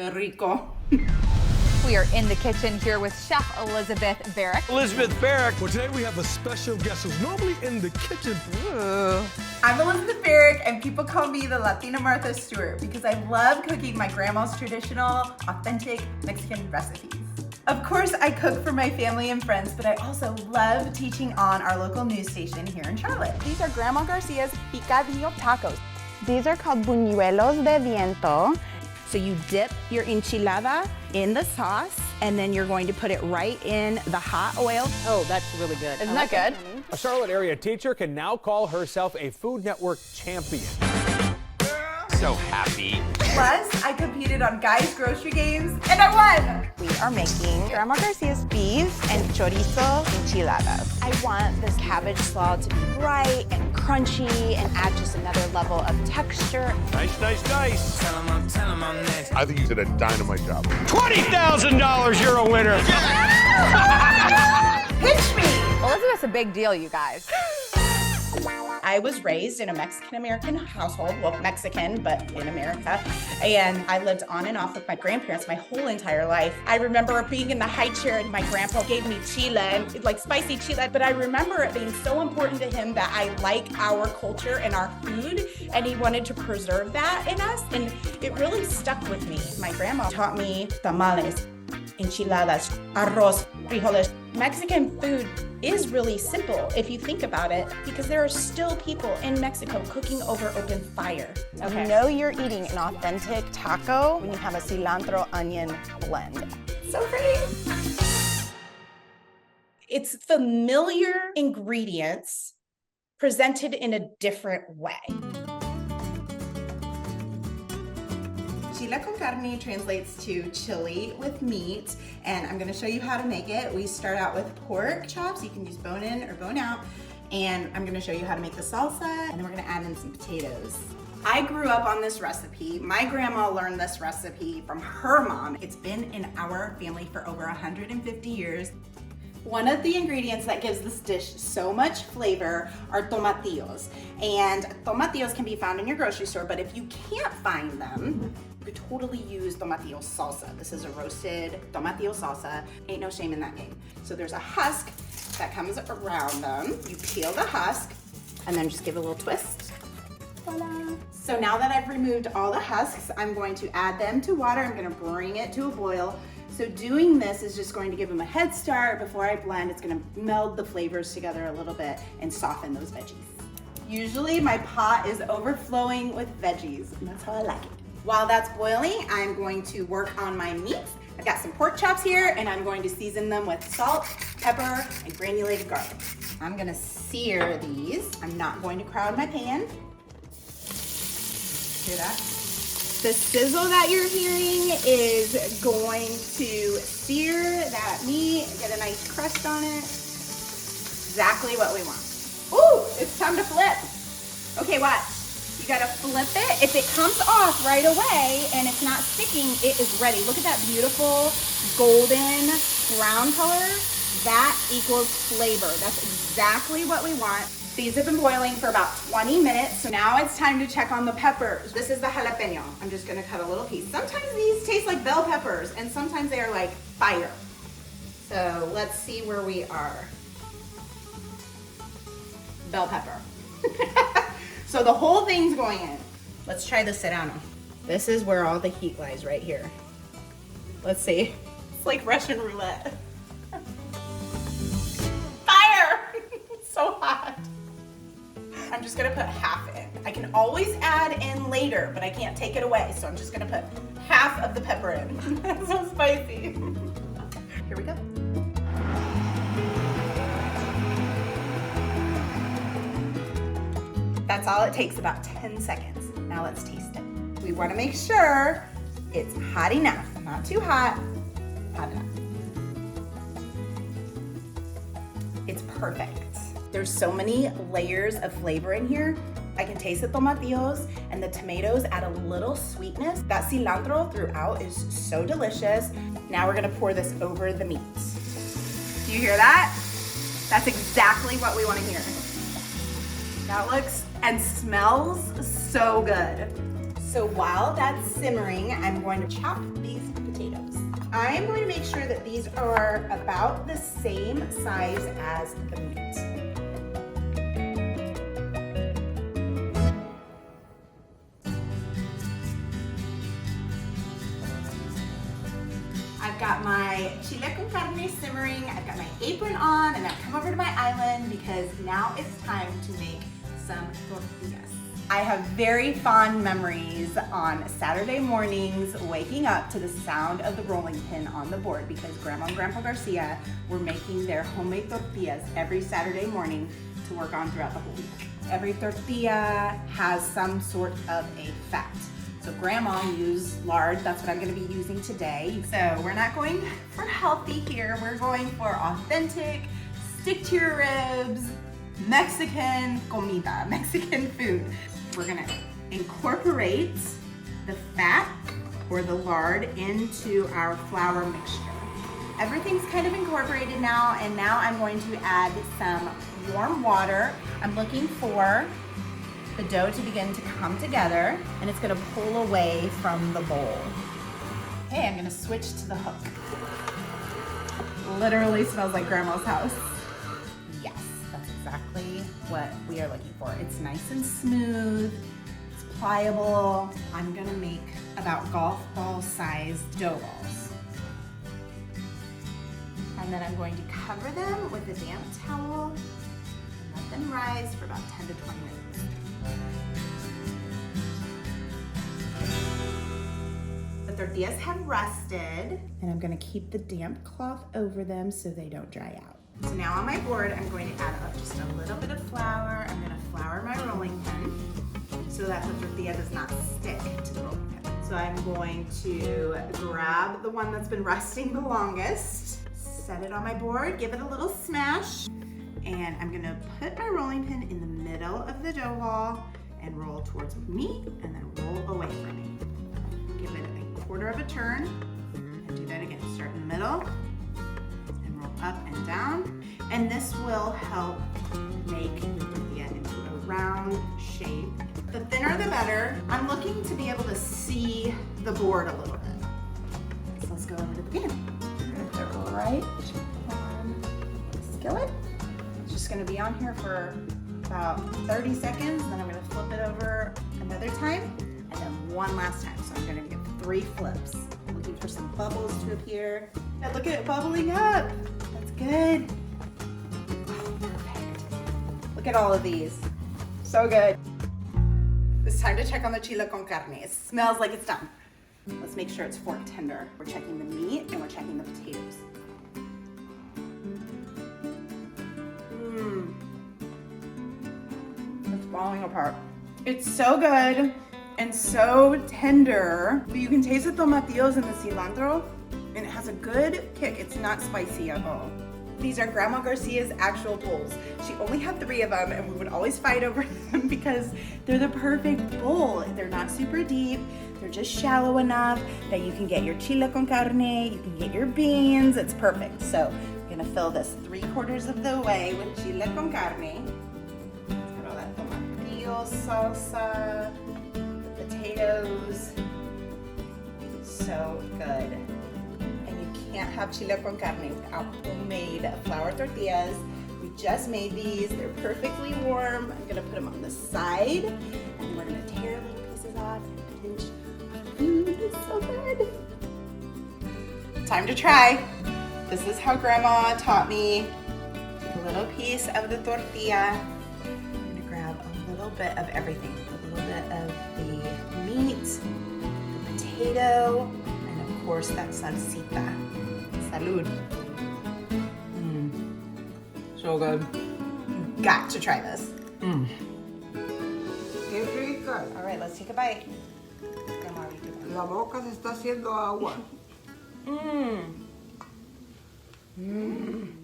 Qué rico. We are in the kitchen here with Chef Elizabeth Barrick. Elizabeth Barrick. Well, today we have a special guest who's normally in the kitchen. Ooh. I'm Elizabeth Barrick, and people call me the Latina Martha Stewart because I love cooking my grandma's traditional, authentic Mexican recipes. Of course, I cook for my family and friends, but I also love teaching on our local news station here in Charlotte. These are Grandma Garcia's picadillo tacos. These are called buñuelos de viento. So you dip your enchilada in the sauce, and then you're going to put it right in the hot oil. Oh, that's really good. Isn't that good? A Charlotte area teacher can now call herself a Food Network champion. So happy. Plus, I competed on Guys Grocery Games, and I won! We are making Grandma Garcia's beef and chorizo enchiladas. I want this cabbage slaw to be bright and crunchy and add just another level of texture. Nice, nice, nice. I think you did a dynamite job. $20,000, you're a winner. Pinch me! Elizabeth's a big deal, you guys. I was raised in a Mexican-American household, well, Mexican, but in America, and I lived on and off with my grandparents my whole entire life. I remember being in the high chair and my grandpa gave me chile, and like spicy chile, but I remember it being so important to him that I like our culture and our food, and he wanted to preserve that in us, and it really stuck with me. My grandma taught me tamales, enchiladas, arroz, frijoles. Mexican food is really simple if you think about it, because there are still people in Mexico cooking over open fire. You know you're eating an authentic taco when you have a cilantro onion blend. So pretty. It's familiar ingredients presented in a different way. Chile con carne translates to chili with meat, and I'm gonna show you how to make it. We start out with pork chops. You can use bone in or bone out, and I'm gonna show you how to make the salsa, and then we're gonna add in some potatoes. I grew up on this recipe. My grandma learned this recipe from her mom. It's been in our family for over 150 years. One of the ingredients that gives this dish so much flavor are tomatillos. And tomatillos can be found in your grocery store, but if you can't find them, you could totally use tomatillo salsa. This is a roasted tomatillo salsa. Ain't no shame in that game. So there's a husk that comes around them. You peel the husk and then just give it a little twist. Voila. So now that I've removed all the husks, I'm going to add them to water. I'm gonna bring it to a boil. So doing this is just going to give them a head start. Before I blend, it's gonna meld the flavors together a little bit and soften those veggies. Usually my pot is overflowing with veggies, and that's how I like it. While that's boiling, I'm going to work on my meats. I've got some pork chops here, and I'm going to season them with salt, pepper, and granulated garlic. I'm gonna sear these. I'm not going to crowd my pan. Hear that? The sizzle that you're hearing is going to sear that meat, get a nice crust on it. Exactly what we want. Ooh, it's time to flip. Okay, watch. You gotta flip it. If it comes off right away and it's not sticking, it is ready. Look at that beautiful golden brown color. That equals flavor. That's exactly what we want. These have been boiling for about 20 minutes, so now it's time to check on the peppers. This is the jalapeno. I'm just gonna cut a little piece. Sometimes these taste like bell peppers, and sometimes they are like fire. So let's see where we are. Bell pepper. So the whole thing's going in. Let's try the serrano. This is where all the heat lies, right here. Let's see. It's like Russian roulette. Fire! It's so hot. I'm just gonna put half in. I can always add in later, but I can't take it away, so I'm just gonna put half of the pepper in. That's so spicy. Here we go. That's all it takes, about 10 seconds. Now let's taste it. We wanna make sure it's hot enough, not too hot, hot enough. It's perfect. There's so many layers of flavor in here. I can taste the tomatillos, and the tomatoes add a little sweetness. That cilantro throughout is so delicious. Now we're gonna pour this over the meat. Do you hear that? That's exactly what we wanna hear. That looks and smells so good. So while that's simmering, I'm going to chop these potatoes. I am going to make sure that these are about the same size as the meat. I've got my chile con carne simmering, I've got my apron on, and I've come over to my island because now it's time to make some tortillas. I have very fond memories on Saturday mornings waking up to the sound of the rolling pin on the board because Grandma and Grandpa Garcia were making their homemade tortillas every Saturday morning to work on throughout the whole week. Every tortilla has some sort of a fat. So Grandma used lard, that's what I'm gonna be using today. So we're not going for healthy here, we're going for authentic, stick to your ribs, Mexican comida, Mexican food. We're gonna incorporate the fat or the lard into our flour mixture. Everything's kind of incorporated now, and now I'm going to add some warm water. I'm looking for the dough to begin to come together, and it's gonna pull away from the bowl. Okay, I'm gonna switch to the hook. Literally smells like Grandma's house. Yes, that's exactly what we are looking for. It's nice and smooth, it's pliable. I'm gonna make about golf ball sized dough balls. And then I'm going to cover them with a damp towel and let them rise for about 10 to 20 minutes. The tortillas have rested, and I'm gonna keep the damp cloth over them so they don't dry out. So now on my board, I'm going to add up just a little bit of flour. I'm gonna flour my rolling pin so that the tortilla does not stick to the rolling pin. So I'm going to grab the one that's been resting the longest, set it on my board, give it a little smash, and I'm gonna put my rolling pin in the middle of the dough ball and roll towards me and then roll away from me. Give it a quarter of a turn and do that again. Start in the middle and roll up and down. And this will help make your tortilla into a round shape. The thinner the better. I'm looking to be able to see the board a little bit. So let's go over to the pan. Put it right on the skillet. It's just gonna be on here for about 30 seconds, then I'm gonna flip it over another time, and then one last time. So I'm gonna give 3 flips. Looking for some bubbles to appear. And look at it bubbling up. That's good. Oh, perfect. Look at all of these. So good. It's time to check on the chile con carne. It smells like it's done. Let's make sure it's fork tender. We're checking the meat and we're checking the potatoes. It's falling apart. It's so good and so tender. You can taste the tomatillos and the cilantro, and it has a good kick. It's not spicy at all. These are Grandma Garcia's actual bowls. She only had 3 of them, and we would always fight over them because they're the perfect bowl. They're not super deep. They're just shallow enough that you can get your chile con carne, you can get your beans. It's perfect. So I'm gonna fill this 3/4 of the way with chile con carne. Let's get all that tomatillo salsa, the potatoes. So good. Can't have chile con carne without homemade flour tortillas. We just made these. They're perfectly warm. I'm gonna put them on the side, and we're gonna tear little pieces off and pinch. It's so good. Time to try. This is how Grandma taught me. Take a little piece of the tortilla. I'm gonna grab a little bit of everything. A little bit of the meat, the potato, and of course that salsita. Salud. So good. You got to try this. Qué rica. All right, let's take a bite. Grandma, you do that. La boca se está haciendo agua. Mmm.